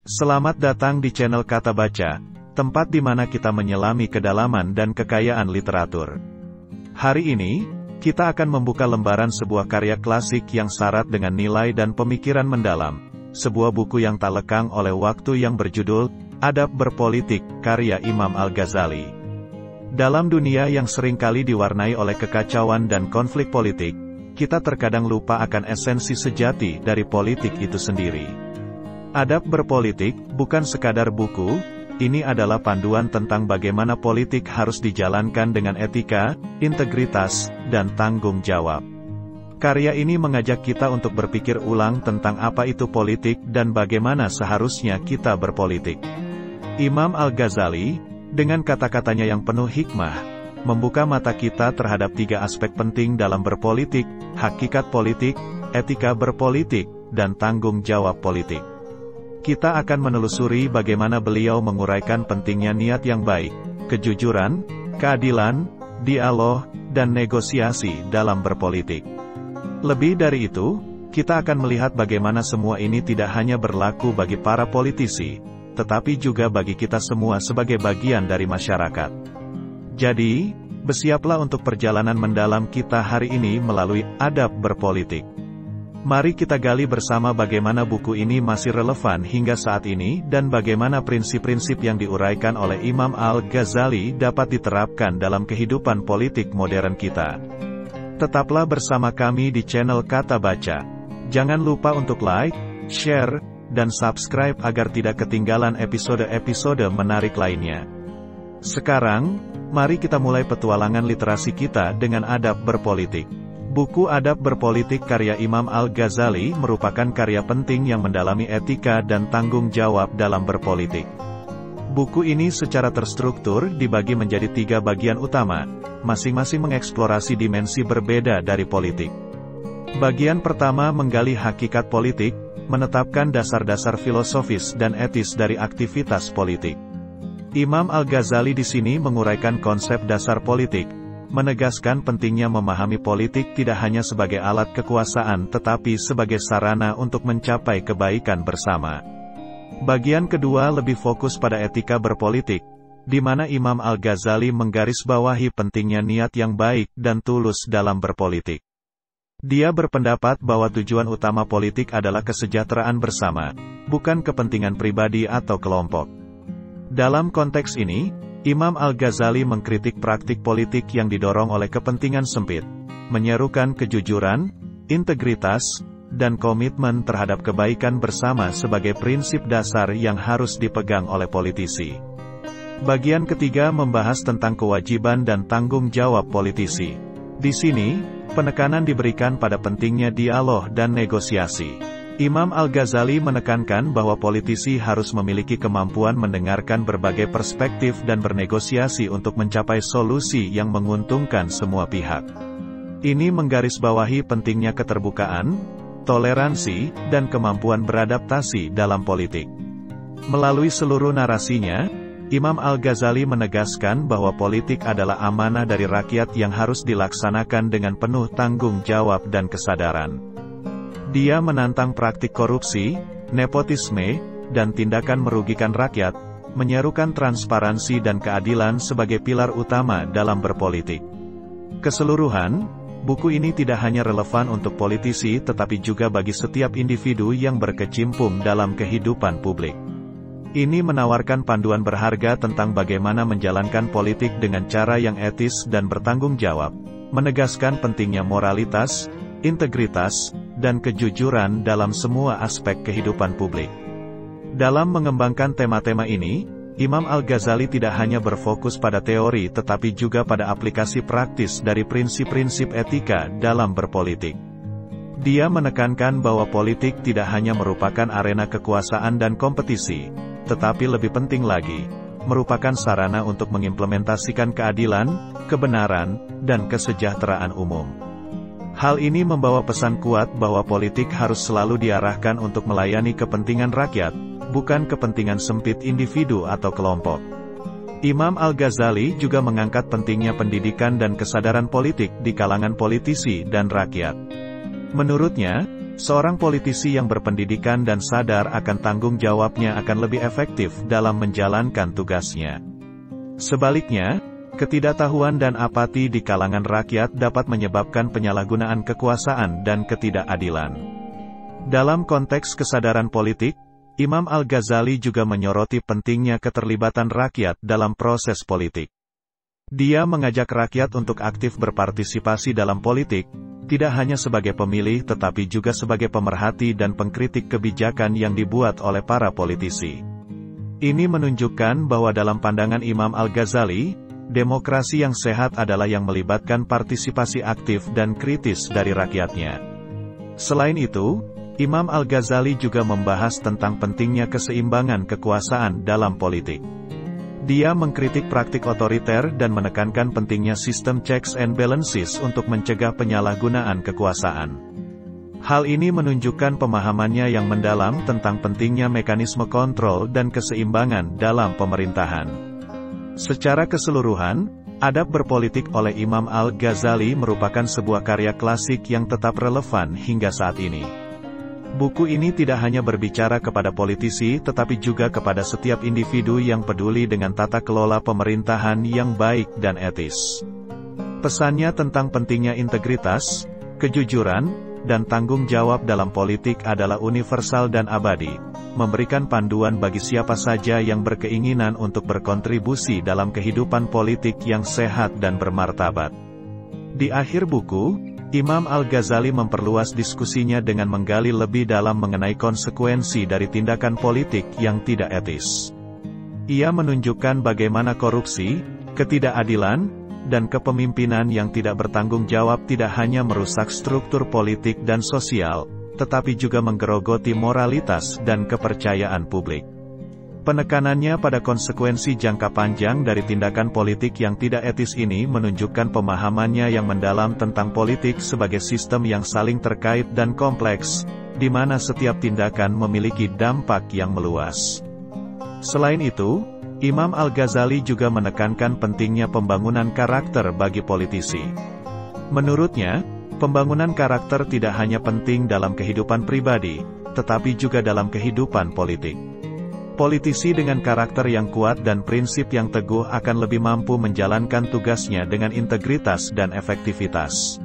Selamat datang di channel Kata Baca, tempat di mana kita menyelami kedalaman dan kekayaan literatur. Hari ini, kita akan membuka lembaran sebuah karya klasik yang syarat dengan nilai dan pemikiran mendalam. Sebuah buku yang tak lekang oleh waktu yang berjudul, Adab Berpolitik, karya Imam Al-Ghazali. Dalam dunia yang seringkali diwarnai oleh kekacauan dan konflik politik, kita terkadang lupa akan esensi sejati dari politik itu sendiri. Adab Berpolitik bukan sekadar buku, ini adalah panduan tentang bagaimana politik harus dijalankan dengan etika, integritas, dan tanggung jawab. Karya ini mengajak kita untuk berpikir ulang tentang apa itu politik dan bagaimana seharusnya kita berpolitik. Imam Al-Ghazali, dengan kata-katanya yang penuh hikmah, membuka mata kita terhadap 3 aspek penting dalam berpolitik: hakikat politik, etika berpolitik, dan tanggung jawab politik. Kita akan menelusuri bagaimana beliau menguraikan pentingnya niat yang baik, kejujuran, keadilan, dialog, dan negosiasi dalam berpolitik. Lebih dari itu, kita akan melihat bagaimana semua ini tidak hanya berlaku bagi para politisi, tetapi juga bagi kita semua sebagai bagian dari masyarakat. Jadi, bersiaplah untuk perjalanan mendalam kita hari ini melalui Adab Berpolitik. Mari kita gali bersama bagaimana buku ini masih relevan hingga saat ini dan bagaimana prinsip-prinsip yang diuraikan oleh Imam Al-Ghazali dapat diterapkan dalam kehidupan politik modern kita. Tetaplah bersama kami di channel Kata Baca. Jangan lupa untuk like, share, dan subscribe agar tidak ketinggalan episode-episode menarik lainnya. Sekarang, mari kita mulai petualangan literasi kita dengan Adab Berpolitik. Buku Adab Berpolitik karya Imam Al-Ghazali merupakan karya penting yang mendalami etika dan tanggung jawab dalam berpolitik. Buku ini secara terstruktur dibagi menjadi 3 bagian utama, masing-masing mengeksplorasi dimensi berbeda dari politik. Bagian pertama menggali hakikat politik, menetapkan dasar-dasar filosofis dan etis dari aktivitas politik. Imam Al-Ghazali di sini menguraikan konsep dasar politik, menegaskan pentingnya memahami politik tidak hanya sebagai alat kekuasaan tetapi sebagai sarana untuk mencapai kebaikan bersama. Bagian kedua lebih fokus pada etika berpolitik, di mana Imam Al-Ghazali menggarisbawahi pentingnya niat yang baik dan tulus dalam berpolitik. Dia berpendapat bahwa tujuan utama politik adalah kesejahteraan bersama, bukan kepentingan pribadi atau kelompok. Dalam konteks ini, Imam Al-Ghazali mengkritik praktik politik yang didorong oleh kepentingan sempit, menyerukan kejujuran, integritas, dan komitmen terhadap kebaikan bersama sebagai prinsip dasar yang harus dipegang oleh politisi. Bagian ketiga membahas tentang kewajiban dan tanggung jawab politisi. Di sini, penekanan diberikan pada pentingnya dialog dan negosiasi. Imam Al-Ghazali menekankan bahwa politisi harus memiliki kemampuan mendengarkan berbagai perspektif dan bernegosiasi untuk mencapai solusi yang menguntungkan semua pihak. Ini menggarisbawahi pentingnya keterbukaan, toleransi, dan kemampuan beradaptasi dalam politik. Melalui seluruh narasinya, Imam Al-Ghazali menegaskan bahwa politik adalah amanah dari rakyat yang harus dilaksanakan dengan penuh tanggung jawab dan kesadaran. Dia menantang praktik korupsi, nepotisme, dan tindakan merugikan rakyat, menyerukan transparansi dan keadilan sebagai pilar utama dalam berpolitik. Keseluruhan, buku ini tidak hanya relevan untuk politisi tetapi juga bagi setiap individu yang berkecimpung dalam kehidupan publik. Ini menawarkan panduan berharga tentang bagaimana menjalankan politik dengan cara yang etis dan bertanggung jawab, menegaskan pentingnya moralitas, integritas, dan kejujuran dalam semua aspek kehidupan publik. Dalam mengembangkan tema-tema ini, Imam Al-Ghazali tidak hanya berfokus pada teori tetapi juga pada aplikasi praktis dari prinsip-prinsip etika dalam berpolitik. Dia menekankan bahwa politik tidak hanya merupakan arena kekuasaan dan kompetisi, tetapi lebih penting lagi, merupakan sarana untuk mengimplementasikan keadilan, kebenaran, dan kesejahteraan umum. Hal ini membawa pesan kuat bahwa politik harus selalu diarahkan untuk melayani kepentingan rakyat, bukan kepentingan sempit individu atau kelompok. Imam Al-Ghazali juga mengangkat pentingnya pendidikan dan kesadaran politik di kalangan politisi dan rakyat. Menurutnya, Seorang politisi yang berpendidikan dan sadar akan tanggung jawabnya akan lebih efektif dalam menjalankan tugasnya. Sebaliknya, ketidaktahuan dan apati di kalangan rakyat dapat menyebabkan penyalahgunaan kekuasaan dan ketidakadilan. Dalam konteks kesadaran politik, Imam Al-Ghazali juga menyoroti pentingnya keterlibatan rakyat dalam proses politik. Dia mengajak rakyat untuk aktif berpartisipasi dalam politik, tidak hanya sebagai pemilih tetapi juga sebagai pemerhati dan pengkritik kebijakan yang dibuat oleh para politisi. Ini menunjukkan bahwa dalam pandangan Imam Al-Ghazali, demokrasi yang sehat adalah yang melibatkan partisipasi aktif dan kritis dari rakyatnya. Selain itu, Imam Al-Ghazali juga membahas tentang pentingnya keseimbangan kekuasaan dalam politik. Dia mengkritik praktik otoriter dan menekankan pentingnya sistem checks and balances untuk mencegah penyalahgunaan kekuasaan. Hal ini menunjukkan pemahamannya yang mendalam tentang pentingnya mekanisme kontrol dan keseimbangan dalam pemerintahan. Secara keseluruhan, Adab Berpolitik oleh Imam Al-Ghazali merupakan sebuah karya klasik yang tetap relevan hingga saat ini. Buku ini tidak hanya berbicara kepada politisi tetapi juga kepada setiap individu yang peduli dengan tata kelola pemerintahan yang baik dan etis. Pesannya tentang pentingnya integritas, kejujuran, dan tanggung jawab dalam politik adalah universal dan abadi, memberikan panduan bagi siapa saja yang berkeinginan untuk berkontribusi dalam kehidupan politik yang sehat dan bermartabat. Di akhir buku, Imam Al-Ghazali memperluas diskusinya dengan menggali lebih dalam mengenai konsekuensi dari tindakan politik yang tidak etis. Ia menunjukkan bagaimana korupsi, ketidakadilan, dan kepemimpinan yang tidak bertanggung jawab tidak hanya merusak struktur politik dan sosial, tetapi juga menggerogoti moralitas dan kepercayaan publik. Penekanannya pada konsekuensi jangka panjang dari tindakan politik yang tidak etis ini menunjukkan pemahamannya yang mendalam tentang politik sebagai sistem yang saling terkait dan kompleks, di mana setiap tindakan memiliki dampak yang meluas. Selain itu, Imam Al-Ghazali juga menekankan pentingnya pembangunan karakter bagi politisi. Menurutnya, pembangunan karakter tidak hanya penting dalam kehidupan pribadi, tetapi juga dalam kehidupan politik. Politisi dengan karakter yang kuat dan prinsip yang teguh akan lebih mampu menjalankan tugasnya dengan integritas dan efektivitas.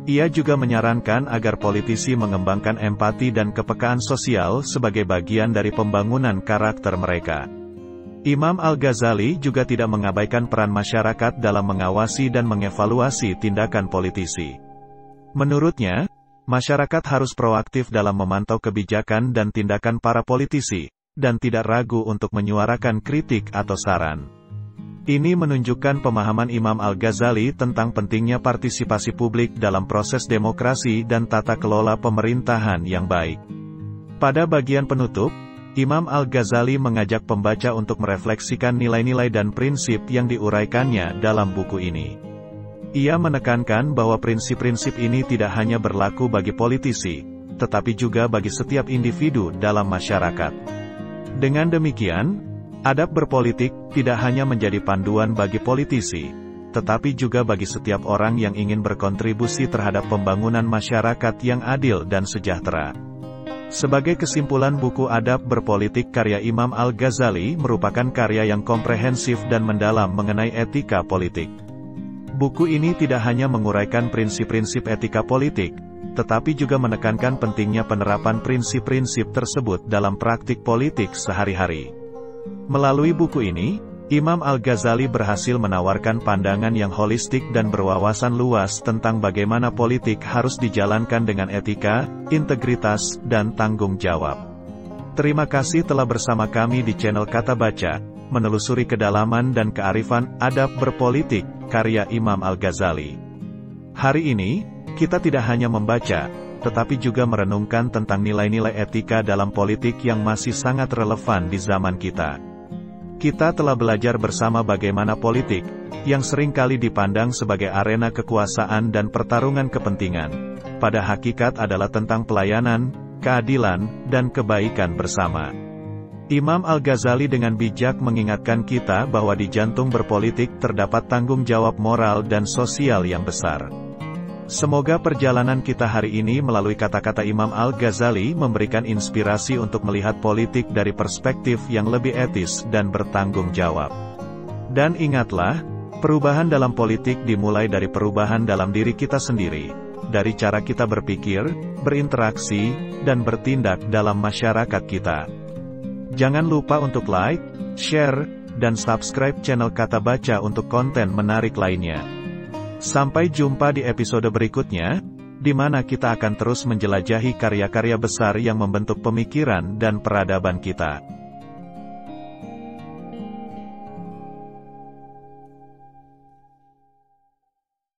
Ia juga menyarankan agar politisi mengembangkan empati dan kepekaan sosial sebagai bagian dari pembangunan karakter mereka. Imam Al-Ghazali juga tidak mengabaikan peran masyarakat dalam mengawasi dan mengevaluasi tindakan politisi. Menurutnya, masyarakat harus proaktif dalam memantau kebijakan dan tindakan para politisi, dan tidak ragu untuk menyuarakan kritik atau saran. Ini menunjukkan pemahaman Imam Al-Ghazali tentang pentingnya partisipasi publik dalam proses demokrasi dan tata kelola pemerintahan yang baik. Pada bagian penutup, Imam Al-Ghazali mengajak pembaca untuk merefleksikan nilai-nilai dan prinsip yang diuraikannya dalam buku ini. Ia menekankan bahwa prinsip-prinsip ini tidak hanya berlaku bagi politisi, tetapi juga bagi setiap individu dalam masyarakat. Dengan demikian, adab berpolitik tidak hanya menjadi panduan bagi politisi, tetapi juga bagi setiap orang yang ingin berkontribusi terhadap pembangunan masyarakat yang adil dan sejahtera. Sebagai kesimpulan, buku Adab Berpolitik karya Imam Al-Ghazali merupakan karya yang komprehensif dan mendalam mengenai etika politik. Buku ini tidak hanya menguraikan prinsip-prinsip etika politik, tetapi juga menekankan pentingnya penerapan prinsip-prinsip tersebut dalam praktik politik sehari-hari. Melalui buku ini, Imam Al-Ghazali berhasil menawarkan pandangan yang holistik dan berwawasan luas tentang bagaimana politik harus dijalankan dengan etika, integritas, dan tanggung jawab. Terima kasih telah bersama kami di channel Kata Baca, menelusuri kedalaman dan kearifan adab berpolitik karya Imam Al-Ghazali. Hari ini, kita tidak hanya membaca, tetapi juga merenungkan tentang nilai-nilai etika dalam politik yang masih sangat relevan di zaman kita. Kita telah belajar bersama bagaimana politik, yang seringkali dipandang sebagai arena kekuasaan dan pertarungan kepentingan, pada hakikat adalah tentang pelayanan, keadilan, dan kebaikan bersama. Imam Al-Ghazali dengan bijak mengingatkan kita bahwa di jantung berpolitik terdapat tanggung jawab moral dan sosial yang besar. Semoga perjalanan kita hari ini melalui kata-kata Imam Al-Ghazali memberikan inspirasi untuk melihat politik dari perspektif yang lebih etis dan bertanggung jawab. Dan ingatlah, perubahan dalam politik dimulai dari perubahan dalam diri kita sendiri, dari cara kita berpikir, berinteraksi, dan bertindak dalam masyarakat kita. Jangan lupa untuk like, share, dan subscribe channel Kata Baca untuk konten menarik lainnya. Sampai jumpa di episode berikutnya, di mana kita akan terus menjelajahi karya-karya besar yang membentuk pemikiran dan peradaban kita.